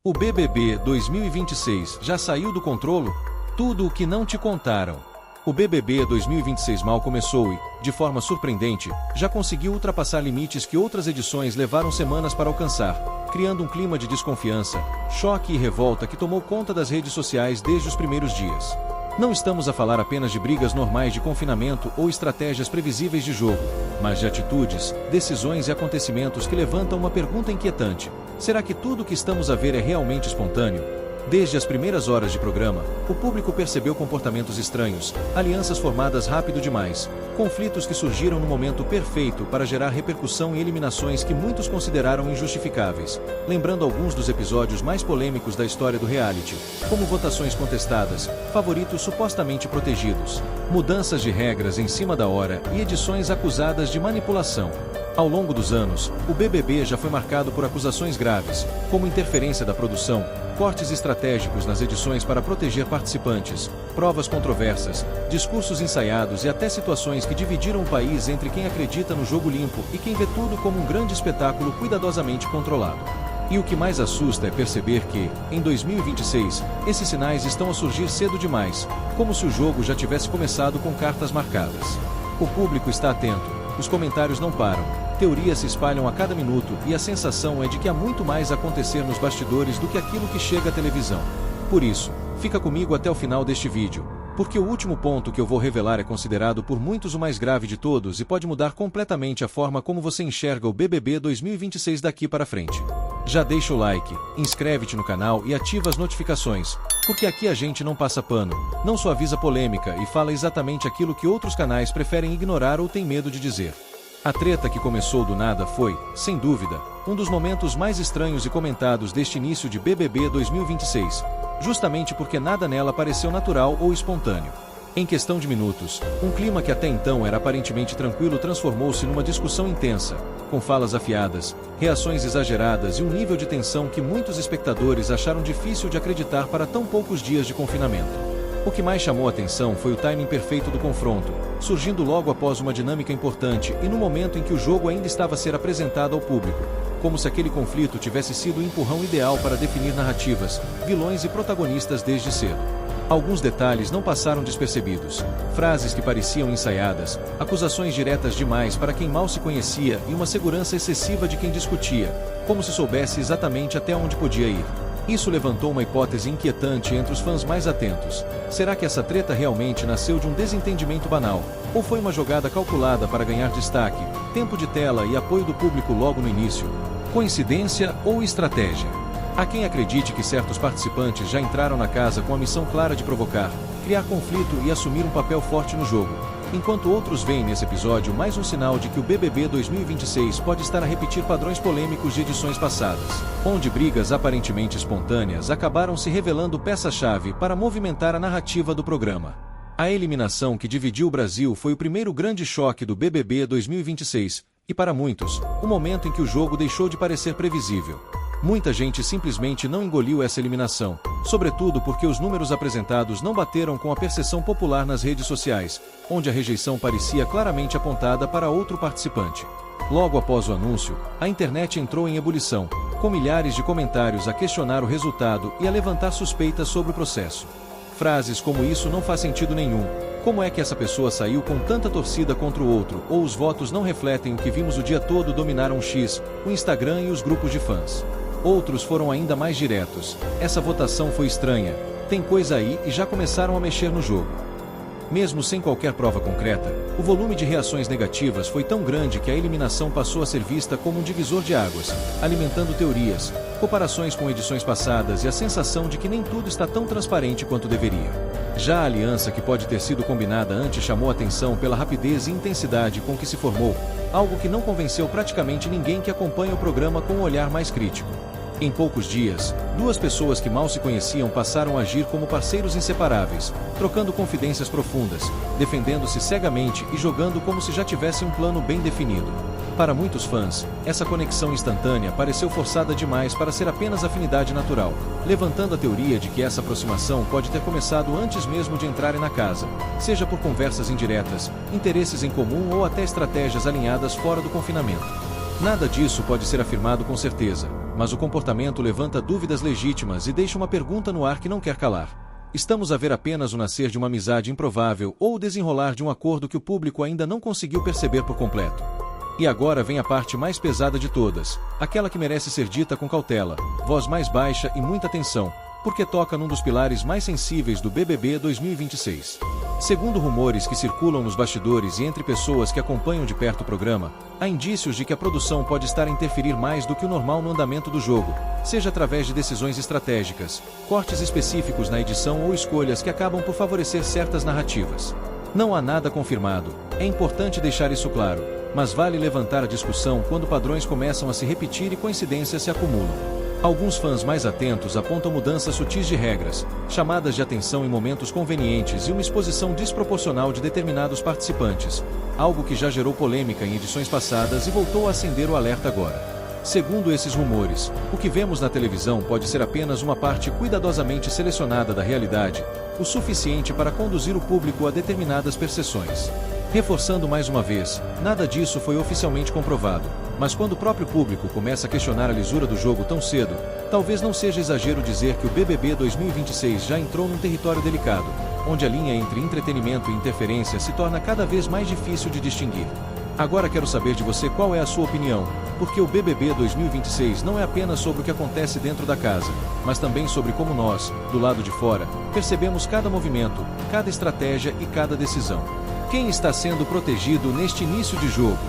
O BBB 2026 já saiu do controle? Tudo o que não te contaram. O BBB 2026 mal começou e, de forma surpreendente, já conseguiu ultrapassar limites que outras edições levaram semanas para alcançar, criando um clima de desconfiança, choque e revolta que tomou conta das redes sociais desde os primeiros dias. Não estamos a falar apenas de brigas normais de confinamento ou estratégias previsíveis de jogo, mas de atitudes, decisões e acontecimentos que levantam uma pergunta inquietante: será que tudo o que estamos a ver é realmente espontâneo? Desde as primeiras horas de programa, o público percebeu comportamentos estranhos, alianças formadas rápido demais, conflitos que surgiram no momento perfeito para gerar repercussão e eliminações que muitos consideraram injustificáveis, lembrando alguns dos episódios mais polêmicos da história do reality, como votações contestadas, favoritos supostamente protegidos, mudanças de regras em cima da hora e edições acusadas de manipulação. Ao longo dos anos, o BBB já foi marcado por acusações graves, como interferência da produção, cortes estratégicos nas edições para proteger participantes, provas controversas, discursos ensaiados e até situações que dividiram o país entre quem acredita no jogo limpo e quem vê tudo como um grande espetáculo cuidadosamente controlado. E o que mais assusta é perceber que, em 2026, esses sinais estão a surgir cedo demais, como se o jogo já tivesse começado com cartas marcadas. O público está atento, os comentários não param, teorias se espalham a cada minuto e a sensação é de que há muito mais a acontecer nos bastidores do que aquilo que chega à televisão. Por isso, fica comigo até o final deste vídeo, porque o último ponto que eu vou revelar é considerado por muitos o mais grave de todos e pode mudar completamente a forma como você enxerga o BBB 2026 daqui para frente. Já deixa o like, inscreve-te no canal e ativa as notificações, porque aqui a gente não passa pano, não suaviza polêmica e fala exatamente aquilo que outros canais preferem ignorar ou têm medo de dizer. A treta que começou do nada foi, sem dúvida, um dos momentos mais estranhos e comentados deste início de BBB 2026, justamente porque nada nela pareceu natural ou espontâneo. Em questão de minutos, um clima que até então era aparentemente tranquilo transformou-se numa discussão intensa, com falas afiadas, reações exageradas e um nível de tensão que muitos espectadores acharam difícil de acreditar para tão poucos dias de confinamento. O que mais chamou a atenção foi o timing perfeito do confronto, surgindo logo após uma dinâmica importante e no momento em que o jogo ainda estava a ser apresentado ao público, como se aquele conflito tivesse sido o empurrão ideal para definir narrativas, vilões e protagonistas desde cedo. Alguns detalhes não passaram despercebidos, frases que pareciam ensaiadas, acusações diretas demais para quem mal se conhecia e uma segurança excessiva de quem discutia, como se soubesse exatamente até onde podia ir. Isso levantou uma hipótese inquietante entre os fãs mais atentos. Será que essa treta realmente nasceu de um desentendimento banal, ou foi uma jogada calculada para ganhar destaque, tempo de tela e apoio do público logo no início? Coincidência ou estratégia? Há quem acredite que certos participantes já entraram na casa com a missão clara de provocar, criar conflito e assumir um papel forte no jogo, enquanto outros veem nesse episódio mais um sinal de que o BBB 2026 pode estar a repetir padrões polêmicos de edições passadas, onde brigas aparentemente espontâneas acabaram se revelando peça-chave para movimentar a narrativa do programa. A eliminação que dividiu o Brasil foi o primeiro grande choque do BBB 2026, e para muitos, o momento em que o jogo deixou de parecer previsível. Muita gente simplesmente não engoliu essa eliminação, sobretudo porque os números apresentados não bateram com a percepção popular nas redes sociais, onde a rejeição parecia claramente apontada para outro participante. Logo após o anúncio, a internet entrou em ebulição, com milhares de comentários a questionar o resultado e a levantar suspeitas sobre o processo. Frases como "isso não faz sentido nenhum", "como é que essa pessoa saiu com tanta torcida contra o outro" ou "os votos não refletem o que vimos o dia todo" dominaram o X, o Instagram e os grupos de fãs. Outros foram ainda mais diretos: "essa votação foi estranha, tem coisa aí", e já começaram a mexer no jogo. Mesmo sem qualquer prova concreta, o volume de reações negativas foi tão grande que a eliminação passou a ser vista como um divisor de águas, alimentando teorias, comparações com edições passadas e a sensação de que nem tudo está tão transparente quanto deveria. Já a aliança que pode ter sido combinada antes chamou a atenção pela rapidez e intensidade com que se formou, algo que não convenceu praticamente ninguém que acompanha o programa com um olhar mais crítico. Em poucos dias, duas pessoas que mal se conheciam passaram a agir como parceiros inseparáveis, trocando confidências profundas, defendendo-se cegamente e jogando como se já tivessem um plano bem definido. Para muitos fãs, essa conexão instantânea pareceu forçada demais para ser apenas afinidade natural, levantando a teoria de que essa aproximação pode ter começado antes mesmo de entrarem na casa, seja por conversas indiretas, interesses em comum ou até estratégias alinhadas fora do confinamento. Nada disso pode ser afirmado com certeza, mas o comportamento levanta dúvidas legítimas e deixa uma pergunta no ar que não quer calar. Estamos a ver apenas o nascer de uma amizade improvável ou o desenrolar de um acordo que o público ainda não conseguiu perceber por completo? E agora vem a parte mais pesada de todas, aquela que merece ser dita com cautela, voz mais baixa e muita atenção, porque toca num dos pilares mais sensíveis do BBB 2026. Segundo rumores que circulam nos bastidores e entre pessoas que acompanham de perto o programa, há indícios de que a produção pode estar a interferir mais do que o normal no andamento do jogo, seja através de decisões estratégicas, cortes específicos na edição ou escolhas que acabam por favorecer certas narrativas. Não há nada confirmado, é importante deixar isso claro, mas vale levantar a discussão quando padrões começam a se repetir e coincidências se acumulam. Alguns fãs mais atentos apontam mudanças sutis de regras, chamadas de atenção em momentos convenientes e uma exposição desproporcional de determinados participantes, algo que já gerou polêmica em edições passadas e voltou a acender o alerta agora. Segundo esses rumores, o que vemos na televisão pode ser apenas uma parte cuidadosamente selecionada da realidade, o suficiente para conduzir o público a determinadas percepções. Reforçando mais uma vez, nada disso foi oficialmente comprovado, mas quando o próprio público começa a questionar a lisura do jogo tão cedo, talvez não seja exagero dizer que o BBB 2026 já entrou num território delicado, onde a linha entre entretenimento e interferência se torna cada vez mais difícil de distinguir. Agora quero saber de você qual é a sua opinião, porque o BBB 2026 não é apenas sobre o que acontece dentro da casa, mas também sobre como nós, do lado de fora, percebemos cada movimento, cada estratégia e cada decisão. Quem está sendo protegido neste início de jogo?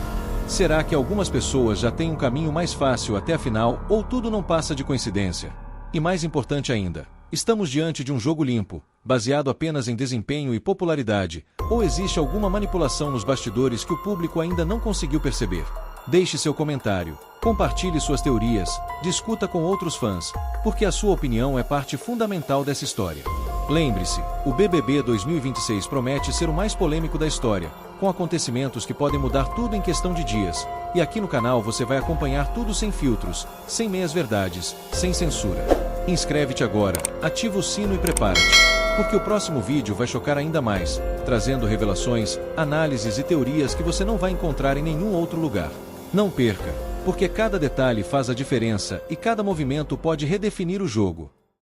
Será que algumas pessoas já têm um caminho mais fácil até a final ou tudo não passa de coincidência? E mais importante ainda, estamos diante de um jogo limpo, baseado apenas em desempenho e popularidade, ou existe alguma manipulação nos bastidores que o público ainda não conseguiu perceber? Deixe seu comentário, compartilhe suas teorias, discuta com outros fãs, porque a sua opinião é parte fundamental dessa história. Lembre-se, o BBB 2026 promete ser o mais polêmico da história, com acontecimentos que podem mudar tudo em questão de dias, e aqui no canal você vai acompanhar tudo sem filtros, sem meias-verdades, sem censura. Inscreve-te agora, ativa o sino e prepara-te, porque o próximo vídeo vai chocar ainda mais, trazendo revelações, análises e teorias que você não vai encontrar em nenhum outro lugar. Não perca, porque cada detalhe faz a diferença e cada movimento pode redefinir o jogo.